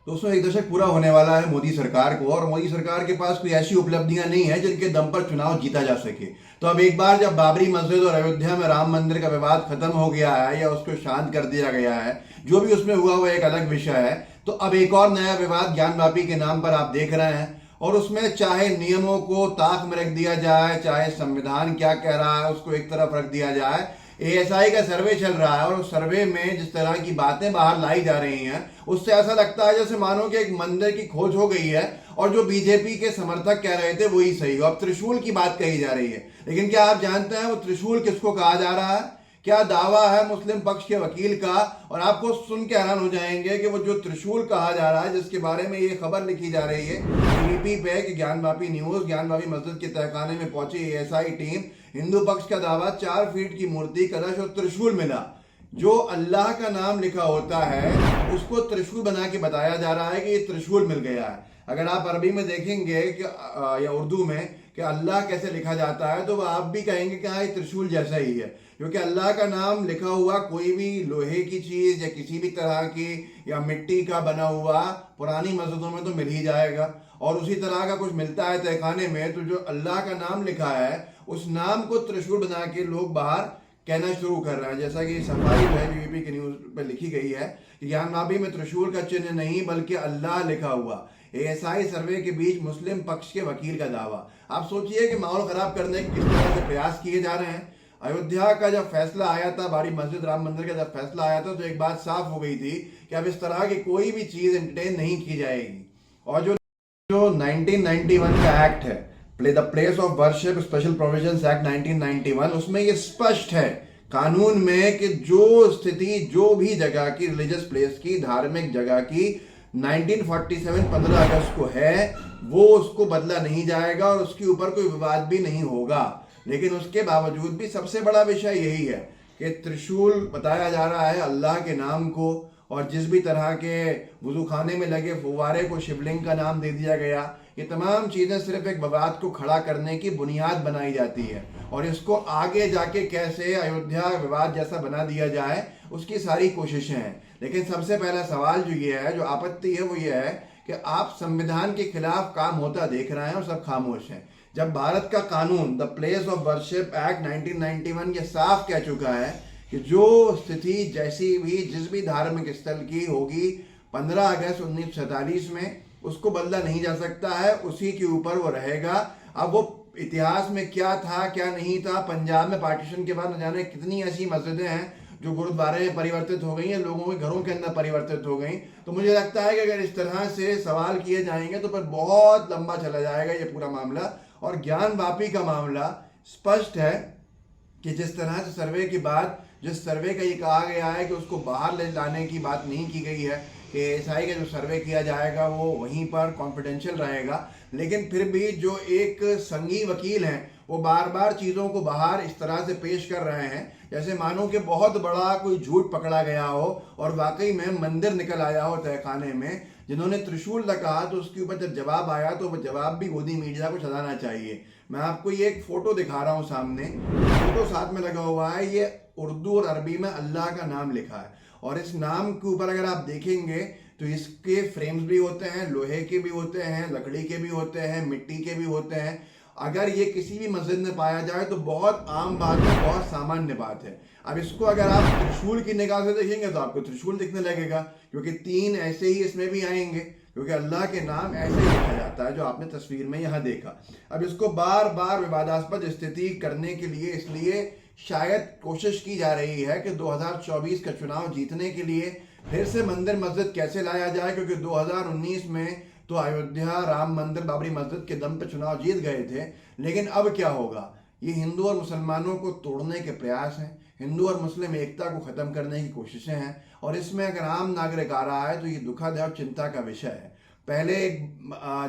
तो उसमें एक दशक पूरा होने वाला है मोदी सरकार को, और मोदी सरकार के पास कोई ऐसी उपलब्धियां नहीं है जिनके दम पर चुनाव जीता जा सके। तो अब एक बार जब बाबरी मस्जिद और अयोध्या में राम मंदिर का विवाद खत्म हो गया है या उसको शांत कर दिया गया है, जो भी उसमें हुआ वो एक अलग विषय है, तो अब एक और नया विवाद ज्ञानवापी के नाम पर आप देख रहे हैं। और उसमें चाहे नियमों को ताक में रख दिया जाए, चाहे संविधान क्या कह रहा है उसको एक तरफ रख दिया जाए, एएसआई का सर्वे चल रहा है और उस सर्वे में जिस तरह की बातें बाहर लाई जा रही हैं उससे ऐसा लगता है जैसे मानो कि एक मंदिर की खोज हो गई है और जो बीजेपी के समर्थक कह रहे थे वही सही हो। अब त्रिशूल की बात कही जा रही है, लेकिन क्या आप जानते हैं वो त्रिशूल किसको कहा जा रहा है? क्या दावा है मुस्लिम पक्ष के वकील का? और आपको सुन के हैरान हो जाएंगे कि वो जो त्रिशूल कहा जा रहा है, जिसके बारे में ये खबर लिखी जा रही है टीवीपी पे कि ज्ञानवापी न्यूज, ज्ञानवापी मस्जिद के तहखाने में पहुंची एएसआई टीम, हिंदू पक्ष का दावा 4 फीट की मूर्ति, कलश और त्रिशूल मिला। जो अल्लाह का नाम लिखा होता है उसको त्रिशूल बना के बताया जा रहा है कि ये त्रिशूल मिल गया है। अगर आप अरबी में देखेंगे कि या उर्दू में कि अल्लाह कैसे लिखा जाता है, तो वह आप भी कहेंगे कि हाँ ये त्रिशूल जैसा ही है, क्योंकि अल्लाह का नाम लिखा हुआ कोई भी लोहे की चीज या किसी भी तरह की या मिट्टी का बना हुआ पुरानी मस्जिदों में तो मिल ही जाएगा। और उसी तरह का कुछ मिलता है तहखाने में, तो जो अल्लाह का नाम लिखा है उस नाम को त्रिशूल बना के लोग बाहर कहना शुरू कर रहे हैं। जैसा कि सफाई जो है बीबीपी की न्यूज पर लिखी गई है कि ज्ञानवापी में त्रिशूल का चिन्ह नहीं बल्कि अल्लाह लिखा हुआ, एएसआई सर्वे के बीच मुस्लिम पक्ष के वकील का दावा। आप सोचिए कि माहौल खराब करने के किस तरह से प्रयास किए जा रहे हैं। अयोध्या का जब फैसला आया था, बाबरी मस्जिद राम मंदिर का जब फैसला आया था, तो एक बात साफ हो गई थी कि अब इस तरह की कोई भी चीज एंटरटेन नहीं की जाएगी। और जो 1991 का एक्ट है, the place of worship special provisions act 1991, उसमें ये स्पष्ट है कानून में कि जो स्थिति जो भी जगह की रिलीजियस प्लेस की, धार्मिक जगह की 1947 15 अगस्त को है वो उसको बदला नहीं जाएगा और उसके ऊपर कोई विवाद भी नहीं होगा। लेकिन उसके बावजूद भी सबसे बड़ा विषय यही है कि त्रिशूल बताया जा रहा है अल्लाह के नाम को, और जिस भी तरह के वुजू खाने में लगे फुवारे को शिवलिंग का नाम दे दिया गया। ये तमाम चीज़ें सिर्फ एक विवाद को खड़ा करने की बुनियाद बनाई जाती है, और इसको आगे जाके कैसे अयोध्या विवाद जैसा बना दिया जाए उसकी सारी कोशिशें हैं। लेकिन सबसे पहला सवाल जो ये है, जो आपत्ति है, वो ये है कि आप संविधान के खिलाफ काम होता देख रहे हैं और सब खामोश हैं। जब भारत का कानून the place of worship act 1991 ये साफ कह चुका है कि जो स्थिति जैसी भी जिस भी धार्मिक स्थल की होगी 15 अगस्त 1947 में, उसको बदला नहीं जा सकता है, उसी के ऊपर वो रहेगा। अब वो इतिहास में क्या था क्या नहीं था, पंजाब में पार्टीशन के बाद न जाने कितनी ऐसी मस्जिदें हैं जो गुरुद्वारे में परिवर्तित हो गई हैं, लोगों के घरों के अंदर परिवर्तित हो गई। तो मुझे लगता है कि अगर इस तरह से सवाल किए जाएंगे तो फिर बहुत लंबा चला जाएगा ये पूरा मामला। और ज्ञानवापी का मामला स्पष्ट है कि जिस तरह से सर्वे के बाद जिस सर्वे का ये कहा गया है कि उसको बाहर ले लाने की बात नहीं की गई है कि एएसआई का जो सर्वे किया जाएगा वो वहीं पर कॉन्फिडेंशियल रहेगा, लेकिन फिर भी जो एक संघी वकील हैं वो बार बार चीज़ों को बाहर इस तरह से पेश कर रहे हैं जैसे मानो कि बहुत बड़ा कोई झूठ पकड़ा गया हो और वाकई में मंदिर निकल आया हो तहखाने में। जिन्होंने त्रिशूल न कहा तो उसके ऊपर जब जवाब आया तो वो जवाब भी गोदी मीडिया को चलाना चाहिए। मैं आपको ये एक फोटो दिखा रहा हूँ, सामने फोटो साथ में लगा हुआ है, ये उर्दू और अरबी में अल्लाह का नाम लिखा है, और इस नाम के ऊपर अगर आप देखेंगे तो इसके फ्रेम्स भी होते हैं, लोहे के भी होते हैं, लकड़ी के भी होते हैं, मिट्टी के भी होते हैं। अगर ये किसी भी मस्जिद में पाया जाए तो बहुत आम बात है, बहुत सामान्य बात है। अब इसको अगर आप त्रिशूल की निगाह से देखेंगे तो आपको त्रिशूल दिखने लगेगा, क्योंकि 3 ऐसे ही इसमें भी आएंगे, क्योंकि अल्लाह के नाम ऐसे ही लिखा जाता है जो आपने तस्वीर में यहाँ देखा। अब इसको बार बार विवादास्पद स्थिति करने के लिए इसलिए शायद कोशिश की जा रही है कि 2024 का चुनाव जीतने के लिए फिर से मंदिर मस्जिद कैसे लाया जाए, क्योंकि 2019 में तो अयोध्या राम मंदिर बाबरी मस्जिद के दम पे चुनाव जीत गए थे। लेकिन अब क्या होगा? ये हिंदू और मुसलमानों को तोड़ने के प्रयास हैं, हिंदू और मुस्लिम एकता को खत्म करने की कोशिशें हैं, और इसमें अगर आम नागरिक आ रहा है तो ये दुखद है और चिंता का विषय है। पहले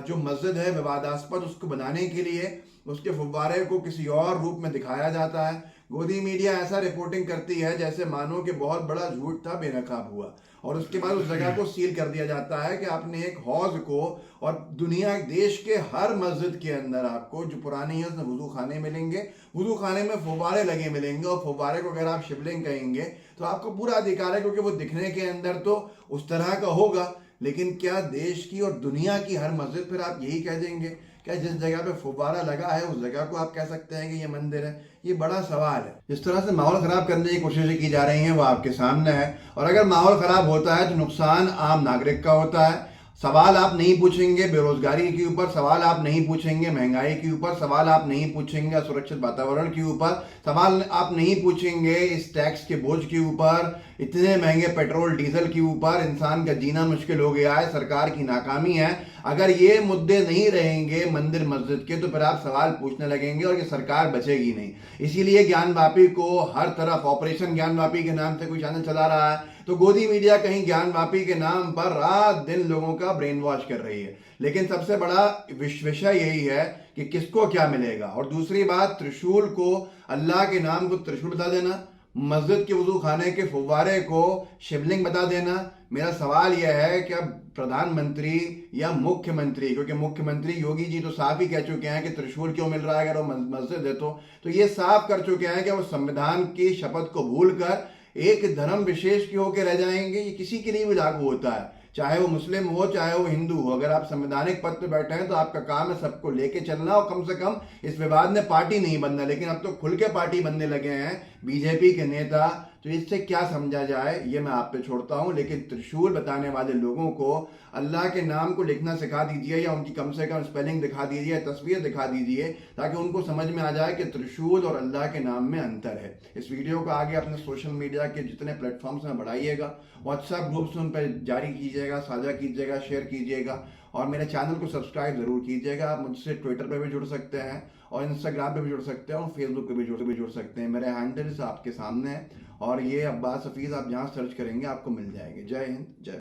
जो मस्जिद है विवादास्पद, उसको बनाने के लिए उसके फव्वारे को किसी और रूप में दिखाया जाता है। गोदी मीडिया ऐसा रिपोर्टिंग करती है जैसे मानो कि बहुत बड़ा झूठ था बेनकाब हुआ, और उसके बाद उस जगह को सील कर दिया जाता है कि आपने एक हौज को, और दुनिया देश के हर मस्जिद के अंदर आपको जो पुरानी है उसमें वुजू खाने मिलेंगे, वुजू खाने में फव्वारे लगे मिलेंगे, और फव्वारे को अगर आप शिवलिंग कहेंगे तो आपको पूरा अधिकार है, क्योंकि वो दिखने के अंदर तो उस तरह का होगा। लेकिन क्या देश की और दुनिया की हर मस्जिद फिर आप यही कह देंगे? क्या जिस जगह पे फुव्वारा लगा है उस जगह को आप कह सकते हैं कि ये मंदिर है? ये बड़ा सवाल है। जिस तरह से माहौल खराब करने की कोशिशें की जा रही हैं वो आपके सामने है, और अगर माहौल खराब होता है तो नुकसान आम नागरिक का होता है। सवाल आप नहीं पूछेंगे बेरोजगारी के ऊपर, सवाल आप नहीं पूछेंगे महंगाई के ऊपर, सवाल आप नहीं पूछेंगे असुरक्षित वातावरण के ऊपर, सवाल आप नहीं पूछेंगे इस टैक्स के बोझ के ऊपर, इतने महंगे पेट्रोल डीजल के ऊपर इंसान का जीना मुश्किल हो गया है, सरकार की नाकामी है। अगर ये मुद्दे नहीं रहेंगे मंदिर मस्जिद के तो फिर आप सवाल पूछने लगेंगे और ये सरकार बचेगी नहीं। इसीलिए ज्ञानवापी को हर तरफ ऑपरेशन ज्ञानवापी के नाम से कोई चैनल चला रहा है, तो गोदी मीडिया कहीं ज्ञानवापी के नाम पर रात दिन लोगों का ब्रेन वॉश कर रही है। लेकिन सबसे बड़ा विषय यही है कि किसको क्या मिलेगा। और दूसरी बात, त्रिशूल को, अल्लाह के नाम को त्रिशूल बता देना, मस्जिद के वजू खाने के फुव्वारे को शिवलिंग बता देना। मेरा सवाल यह है कि अब प्रधानमंत्री या मुख्यमंत्री, क्योंकि मुख्यमंत्री योगी जी तो साफ ही कह चुके हैं कि त्रिशूल क्यों मिल रहा है अगर वो मस्जिद है तो ये साफ कर चुके हैं कि वो संविधान की शपथ को भूलकर एक धर्म विशेष के होकर रह जाएंगे। ये किसी के लिए भी लागू होता है, चाहे वो मुस्लिम हो चाहे वो हिंदू हो। अगर आप संवैधानिक पद पे बैठे हैं तो आपका काम है सबको लेके चलना, और कम से कम इस विवाद में पार्टी नहीं बनना। लेकिन अब तो खुल के पार्टी बनने लगे हैं बीजेपी के नेता, तो इससे क्या समझा जाए ये मैं आप पे छोड़ता हूं। लेकिन त्रिशूल बताने वाले लोगों को अल्लाह के नाम को लिखना सिखा दीजिए, या उनकी कम से कम स्पेलिंग दिखा दीजिए, तस्वीर दिखा दीजिए, ताकि उनको समझ में आ जाए कि त्रिशूल और अल्लाह के नाम में अंतर है। इस वीडियो को आगे अपने सोशल मीडिया के जितने प्लेटफॉर्म्स में बढ़ाइएगा, व्हाट्सएप ग्रुप्स उन पर जारी कीजिएगा, साझा कीजिएगा, शेयर कीजिएगा, और मेरे चैनल को सब्सक्राइब जरूर कीजिएगा। आप मुझसे ट्विटर पे भी जुड़ सकते हैं, और इंस्टाग्राम पे भी जुड़ सकते हैं, और फेसबुक पे भी जुड़ सकते हैं। मेरे हैंडल्स आपके सामने हैं, और ये अब्बास हफीज आप जहाँ सर्च करेंगे आपको मिल जाएंगे। जय हिंद, जय।